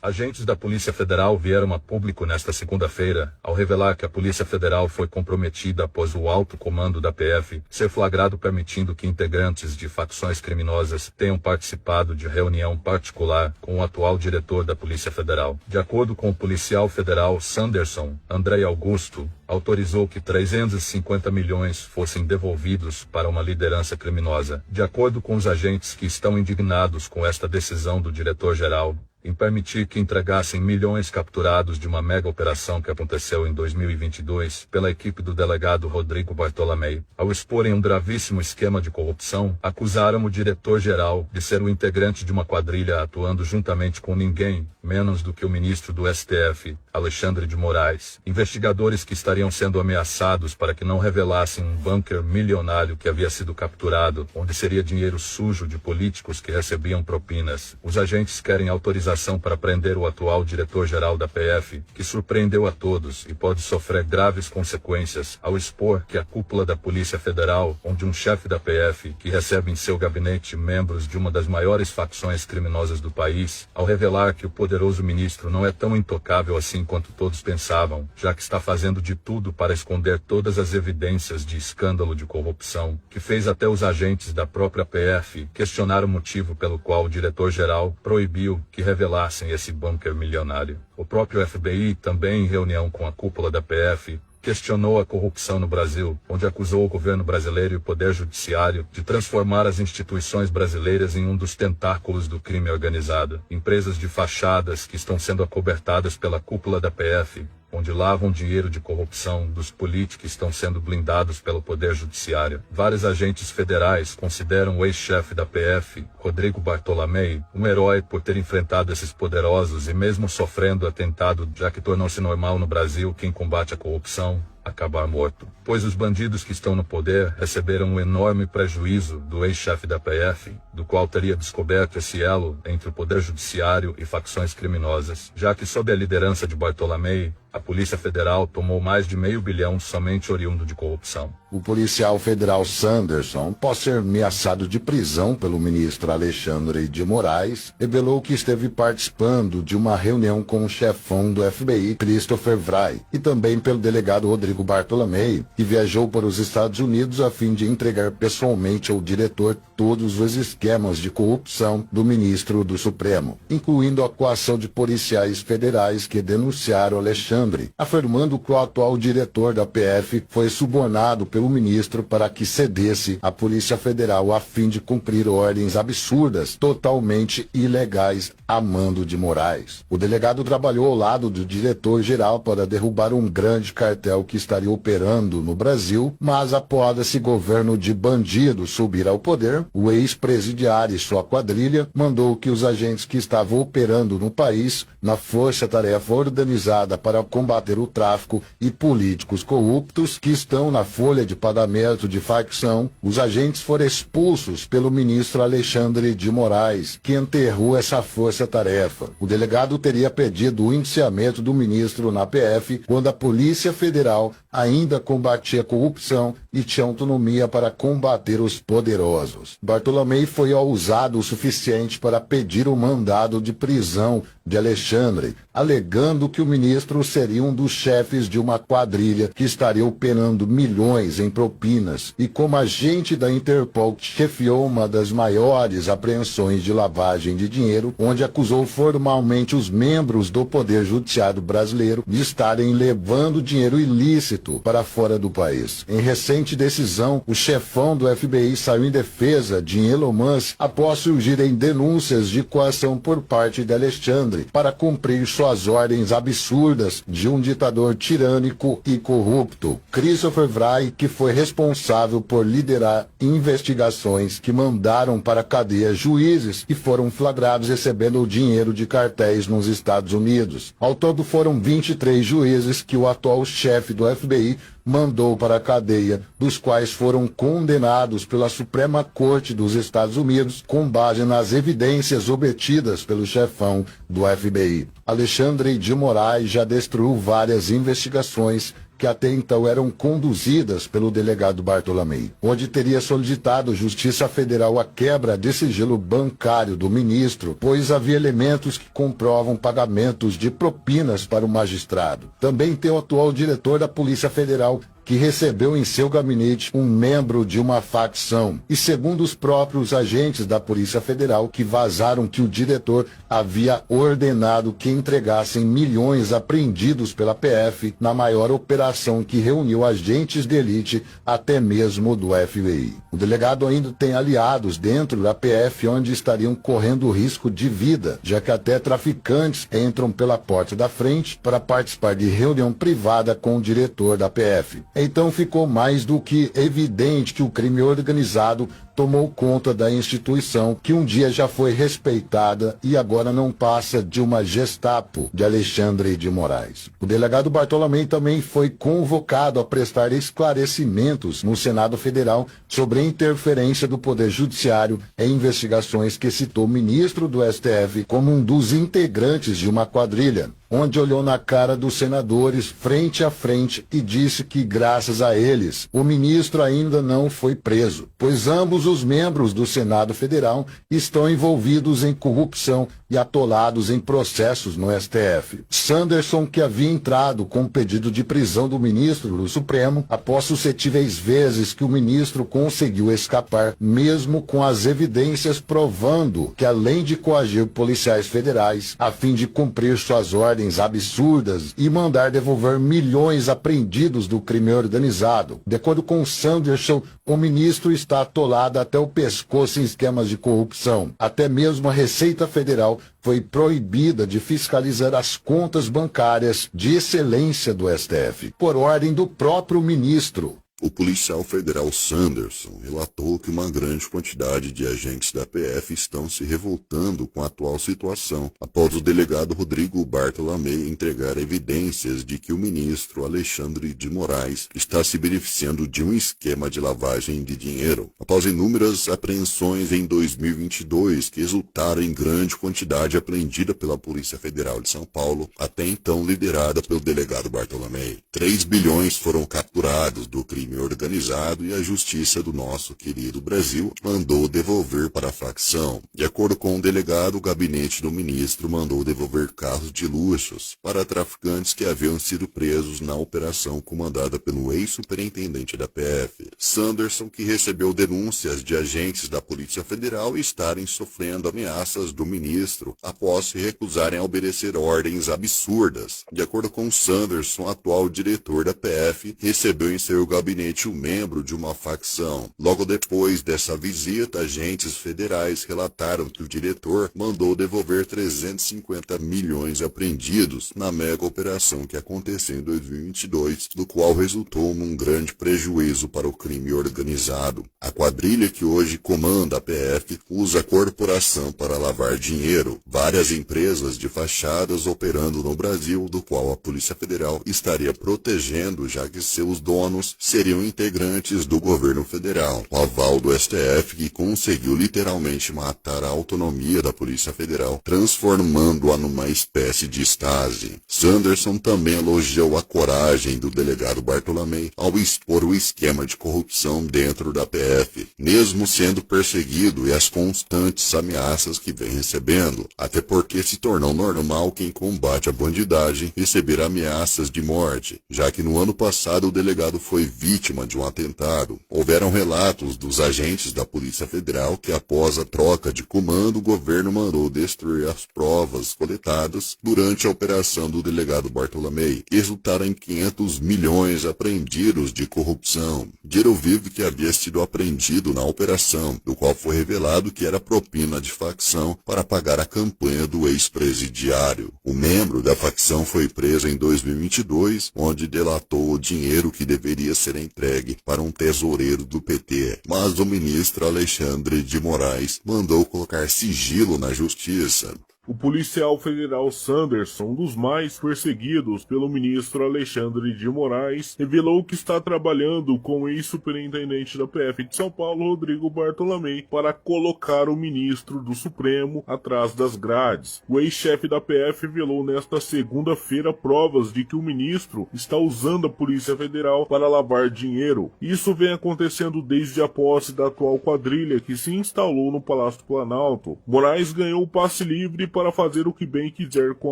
Agentes da Polícia Federal vieram a público nesta segunda-feira, ao revelar que a Polícia Federal foi comprometida após o alto comando da PF ser flagrado permitindo que integrantes de facções criminosas tenham participado de reunião particular com o atual diretor da Polícia Federal. De acordo com o policial federal Sanderson, André Augusto autorizou que 350 milhões fossem devolvidos para uma liderança criminosa. De acordo com os agentes que estão indignados com esta decisão do diretor-geral, em permitir que entregassem milhões capturados de uma mega operação que aconteceu em 2022 pela equipe do delegado Rodrigo Bartolomei. Ao exporem um gravíssimo esquema de corrupção, acusaram o diretor-geral de ser o integrante de uma quadrilha atuando juntamente com ninguém menos do que o ministro do STF, Alexandre de Moraes. Investigadores que estariam sendo ameaçados para que não revelassem um bunker milionário que havia sido capturado, onde seria dinheiro sujo de políticos que recebiam propinas. Os agentes querem autorização para prender o atual diretor-geral da PF, que surpreendeu a todos e pode sofrer graves consequências ao expor que a cúpula da Polícia Federal, onde um chefe da PF, que recebe em seu gabinete membros de uma das maiores facções criminosas do país, ao revelar que o poderoso ministro não é tão intocável assim quanto todos pensavam, já que está fazendo de tudo para esconder todas as evidências de escândalo de corrupção, que fez até os agentes da própria PF questionar o motivo pelo qual o diretor-geral proibiu que revelassem esse bunker milionário. O próprio FBI, também em reunião com a cúpula da PF, questionou a corrupção no Brasil, onde acusou o governo brasileiro e o poder judiciário de transformar as instituições brasileiras em um dos tentáculos do crime organizado. Empresas de fachadas que estão sendo acobertadas pela cúpula da PF, onde lavam dinheiro de corrupção dos políticos estão sendo blindados pelo Poder Judiciário. Vários agentes federais consideram o ex-chefe da PF, Rodrigo Bartolomei, um herói por ter enfrentado esses poderosos e mesmo sofrendo atentado, já que tornou-se normal no Brasil quem combate a corrupção acabar morto, pois os bandidos que estão no poder receberam um enorme prejuízo do ex-chefe da PF, do qual teria descoberto esse elo entre o Poder Judiciário e facções criminosas, já que sob a liderança de Bartolomei, a Polícia Federal tomou mais de R$500 milhão somente oriundo de corrupção. O policial federal Sanderson, após ser ameaçado de prisão pelo ministro Alexandre de Moraes, revelou que esteve participando de uma reunião com o chefão do FBI, Christopher Wray, e também pelo delegado Rodrigo Bartolomei, que viajou para os Estados Unidos a fim de entregar pessoalmente ao diretor todos os esquemas de corrupção do ministro do Supremo, incluindo a coação de policiais federais que denunciaram Alexandre, afirmando que o atual diretor da PF foi subornado pelo ministro para que cedesse à Polícia Federal a fim de cumprir ordens absurdas, totalmente ilegais, a mando de Moraes. O delegado trabalhou ao lado do diretor-geral para derrubar um grande cartel que estaria operando no Brasil, mas após esse governo de bandidos subir ao poder, o ex-presidiário e sua quadrilha mandou que os agentes que estavam operando no país, na força-tarefa organizada para combater o tráfico e políticos corruptos que estão na folha de pagamento de facção, os agentes foram expulsos pelo ministro Alexandre de Moraes, que enterrou essa força-tarefa. O delegado teria pedido o indiciamento do ministro na PF quando a Polícia Federal ainda combatia a corrupção e tinha autonomia para combater os poderosos. Bartolomei foi ousado o suficiente para pedir o mandado de prisão de Alexandre, alegando que o ministro seria um dos chefes de uma quadrilha que estaria operando milhões em propinas e como agente da Interpol chefiou uma das maiores apreensões de lavagem de dinheiro, onde acusou formalmente os membros do Poder Judiciário brasileiro de estarem levando dinheiro ilícito para fora do país. Em recente decisão, o chefão do FBI saiu em defesa de Elon Musk após surgirem denúncias de coação por parte de Alexandre para cumprir suas ordens absurdas de um ditador tirânico e corrupto. Christopher Wray, que foi responsável por liderar investigações que mandaram para a cadeia juízes que foram flagrados recebendo o dinheiro de cartéis nos Estados Unidos. Ao todo foram 23 juízes que o atual chefe do FBI mandou para a cadeia, dos quais foram condenados pela Suprema Corte dos Estados Unidos com base nas evidências obtidas pelo chefão do FBI. Alexandre de Moraes já destruiu várias investigações que até então eram conduzidas pelo delegado Bartolomei, onde teria solicitado Justiça Federal a quebra de sigilo bancário do ministro, pois havia elementos que comprovam pagamentos de propinas para o magistrado. Também tem o atual diretor da Polícia Federal, que recebeu em seu gabinete um membro de uma facção. E segundo os próprios agentes da Polícia Federal, que vazaram que o diretor havia ordenado que entregassem milhões apreendidos pela PF na maior operação que reuniu agentes de elite, até mesmo do FBI. O delegado ainda tem aliados dentro da PF, onde estariam correndo risco de vida, já que até traficantes entram pela porta da frente para participar de reunião privada com o diretor da PF. Então ficou mais do que evidente que o crime organizado tomou conta da instituição, que um dia já foi respeitada e agora não passa de uma Gestapo de Alexandre de Moraes. O delegado Bartolomei também foi convocado a prestar esclarecimentos no Senado Federal sobre a interferência do Poder Judiciário em investigações que citou o ministro do STF como um dos integrantes de uma quadrilha, onde olhou na cara dos senadores frente a frente e disse que, graças a eles, o ministro ainda não foi preso, pois ambos os membros do Senado Federal estão envolvidos em corrupção e atolados em processos no STF. Sanderson, que havia entrado com pedido de prisão do ministro do Supremo, após suscetíveis vezes que o ministro conseguiu escapar, mesmo com as evidências provando que, além de coagir policiais federais, a fim de cumprir suas ordens absurdas e mandar devolver milhões apreendidos do crime organizado. De acordo com Sanderson, o ministro está atolado até o pescoço em esquemas de corrupção. Até mesmo a Receita Federal foi proibida de fiscalizar as contas bancárias de excelência do STF, por ordem do próprio ministro. O policial federal Sanderson relatou que uma grande quantidade de agentes da PF estão se revoltando com a atual situação, após o delegado Rodrigo Bartolomei entregar evidências de que o ministro Alexandre de Moraes está se beneficiando de um esquema de lavagem de dinheiro, após inúmeras apreensões em 2022 que resultaram em grande quantidade apreendida pela Polícia Federal de São Paulo, até então liderada pelo delegado Bartolomei. 3 bilhões foram capturados do crime organizado e a justiça do nosso querido Brasil mandou devolver para a facção. De acordo com o delegado, o gabinete do ministro mandou devolver carros de luxos para traficantes que haviam sido presos na operação comandada pelo ex-superintendente da PF. Sanderson, que recebeu denúncias de agentes da Polícia Federal estarem sofrendo ameaças do ministro após se recusarem a obedecer ordens absurdas. De acordo com Sanderson, o atual diretor da PF recebeu em seu gabinete um membro de uma facção. Logo depois dessa visita, agentes federais relataram que o diretor mandou devolver 350 milhões apreendidos na mega operação que aconteceu em 2022, do qual resultou num grande prejuízo para o crime organizado. A quadrilha que hoje comanda a PF usa a corporação para lavar dinheiro. Várias empresas de fachadas operando no Brasil, do qual a Polícia Federal estaria protegendo, já que seus donos seriam integrantes do governo federal. O aval do STF, que conseguiu literalmente matar a autonomia da Polícia Federal, transformando-a numa espécie de Stasi. Sanderson também elogiou a coragem do delegado Bartolomei ao expor o esquema de corrupção dentro da PF, mesmo sendo perseguido e as constantes ameaças que vem recebendo, até porque se tornou normal quem combate a bandidagem receber ameaças de morte, já que no ano passado o delegado foi vítima de um atentado. Houveram relatos dos agentes da Polícia Federal que, após a troca de comando, o governo mandou destruir as provas coletadas durante a operação do delegado Bartolomei, que resultaram em 500 milhões apreendidos de corrupção. Dinheiro vivo que havia sido apreendido na operação, do qual foi revelado que era propina de facção para pagar a campanha do ex-presidiário. O membro da facção foi preso em 2022, onde delatou o dinheiro que deveria ser entregue para um tesoureiro do PT, mas o ministro Alexandre de Moraes mandou colocar sigilo na justiça. O policial federal Sanderson, um dos mais perseguidos pelo ministro Alexandre de Moraes, revelou que está trabalhando com o ex-superintendente da PF de São Paulo, Rodrigo Bartolomé, para colocar o ministro do Supremo atrás das grades. O ex-chefe da PF revelou nesta segunda-feira provas de que o ministro está usando a Polícia Federal para lavar dinheiro. Isso vem acontecendo desde a posse da atual quadrilha que se instalou no Palácio do Planalto. Moraes ganhou o passe livre para fazer o que bem quiser com